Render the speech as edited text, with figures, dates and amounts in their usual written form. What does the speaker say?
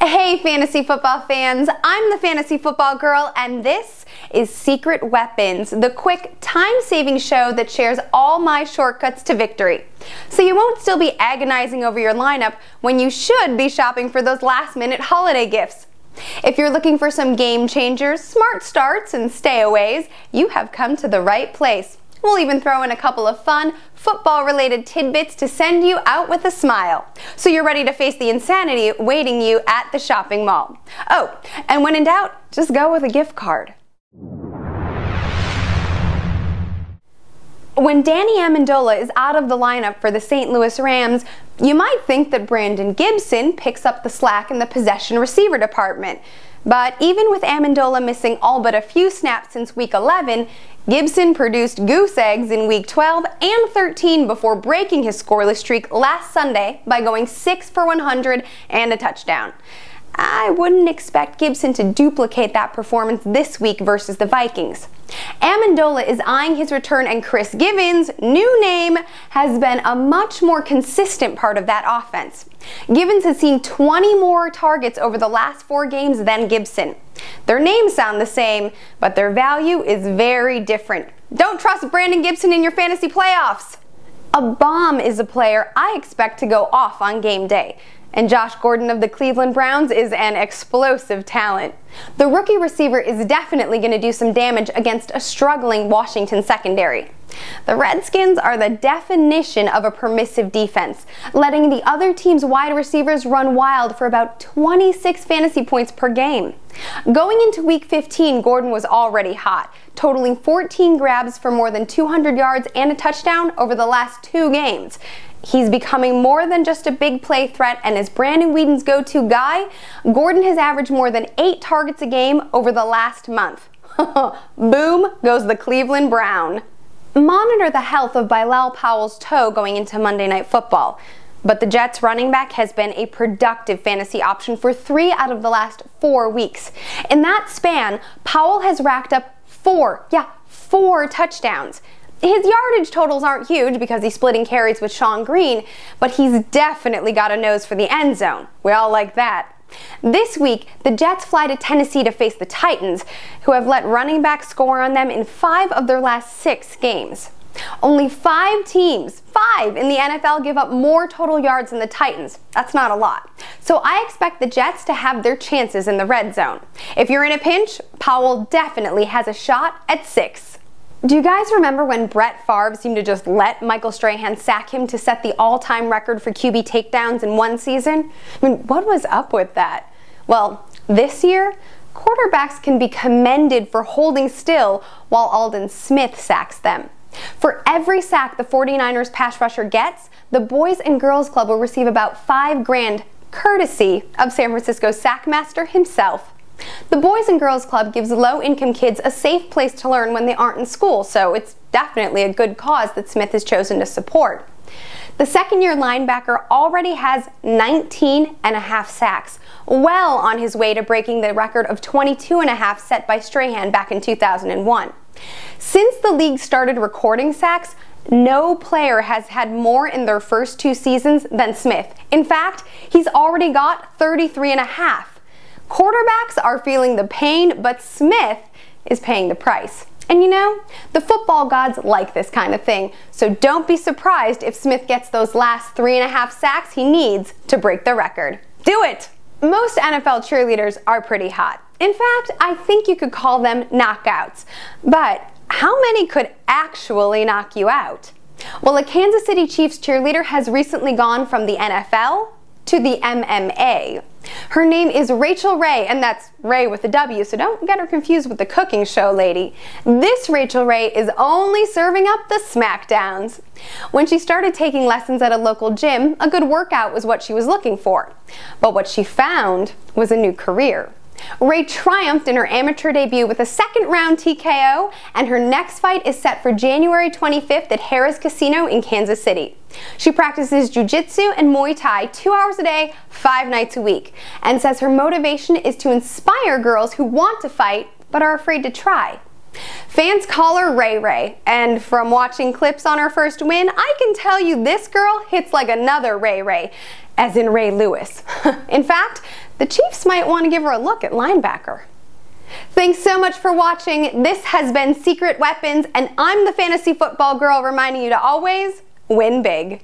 Hey fantasy football fans, I'm the Fantasy Football Girl and this is Secret Weapons, the quick time-saving show that shares all my shortcuts to victory. So you won't still be agonizing over your lineup when you should be shopping for those last-minute holiday gifts. If you're looking for some game changers, smart starts, and stayaways, you have come to the right place. We'll even throw in a couple of fun, football-related tidbits to send you out with a smile, so you're ready to face the insanity waiting you at the shopping mall. Oh, and when in doubt, just go with a gift card. When Danny Amendola is out of the lineup for the St. Louis Rams, you might think that Brandon Gibson picks up the slack in the possession receiver department. But even with Amendola missing all but a few snaps since Week 11, Gibson produced goose eggs in Week 12 and 13 before breaking his scoreless streak last Sunday by going 6 for 100 and a touchdown. I wouldn't expect Gibson to duplicate that performance this week versus the Vikings. Amendola is eyeing his return, and Chris Givens' new name has been a much more consistent part of that offense. Givens has seen 20 more targets over the last 4 games than Gibson. Their names sound the same, but their value is very different. Don't trust Brandon Gibson in your fantasy playoffs. A bomb is a player I expect to go off on game day. And Josh Gordon of the Cleveland Browns is an explosive talent. The rookie receiver is definitely going to do some damage against a struggling Washington secondary. The Redskins are the definition of a permissive defense, letting the other team's wide receivers run wild for about 26 fantasy points per game. Going into Week 15, Gordon was already hot, totaling 14 grabs for more than 200 yards and a touchdown over the last 2 games. He's becoming more than just a big play threat, and as Brandon Weeden's go-to guy, Gordon has averaged more than 8 targets a game over the last month. Boom goes the Cleveland Brown. Monitor the health of Bilal Powell's toe going into Monday Night Football. But the Jets running back has been a productive fantasy option for 3 out of the last 4 weeks. In that span, Powell has racked up 4 touchdowns. His yardage totals aren't huge because he's splitting carries with Sean Green, but he's definitely got a nose for the end zone. We all like that. This week, the Jets fly to Tennessee to face the Titans, who have let running backs score on them in 5 of their last 6 games. Only 5 teams, 5 in the NFL, give up more total yards than the Titans. That's not a lot. So I expect the Jets to have their chances in the red zone. If you're in a pinch, Powell definitely has a shot at 6. Do you guys remember when Brett Favre seemed to just let Michael Strahan sack him to set the all-time record for QB takedowns in one season? I mean, what was up with that? Well, this year, quarterbacks can be commended for holding still while Aldon Smith sacks them. For every sack the 49ers pass rusher gets, the Boys and Girls Club will receive about $5 grand, courtesy of San Francisco's sackmaster himself. The Boys and Girls Club gives low-income kids a safe place to learn when they aren't in school, so it's definitely a good cause that Smith has chosen to support. The second-year linebacker already has 19.5 sacks, well on his way to breaking the record of 22.5 set by Strahan back in 2001. Since the league started recording sacks, no player has had more in their first 2 seasons than Smith. In fact, he's already got 33.5. Quarterbacks are feeling the pain, but Smith is paying the price. And you know, the football gods like this kind of thing, so don't be surprised if Smith gets those last 3.5 sacks he needs to break the record. Do it! Most NFL cheerleaders are pretty hot. In fact, I think you could call them knockouts. But how many could actually knock you out? Well, a Kansas City Chiefs cheerleader has recently gone from the NFL to the MMA. Her name is Rachel Ray, and that's Ray with a W, so don't get her confused with the cooking show lady. This Rachel Ray is only serving up the smackdowns. When she started taking lessons at a local gym, a good workout was what she was looking for. But what she found was a new career. Ray triumphed in her amateur debut with a 2nd-round TKO, and her next fight is set for January 25th at Harrah's Casino in Kansas City. She practices jiu-jitsu and Muay Thai 2 hours a day, 5 nights a week, and says her motivation is to inspire girls who want to fight but are afraid to try. Fans call her Ray Ray, and from watching clips on her first win, I can tell you this girl hits like another Ray Ray, as in Ray Lewis. In fact, the Chiefs might want to give her a look at linebacker. Thanks so much for watching. This has been Secret Weapons, and I'm the Fantasy Football Girl reminding you to always win big.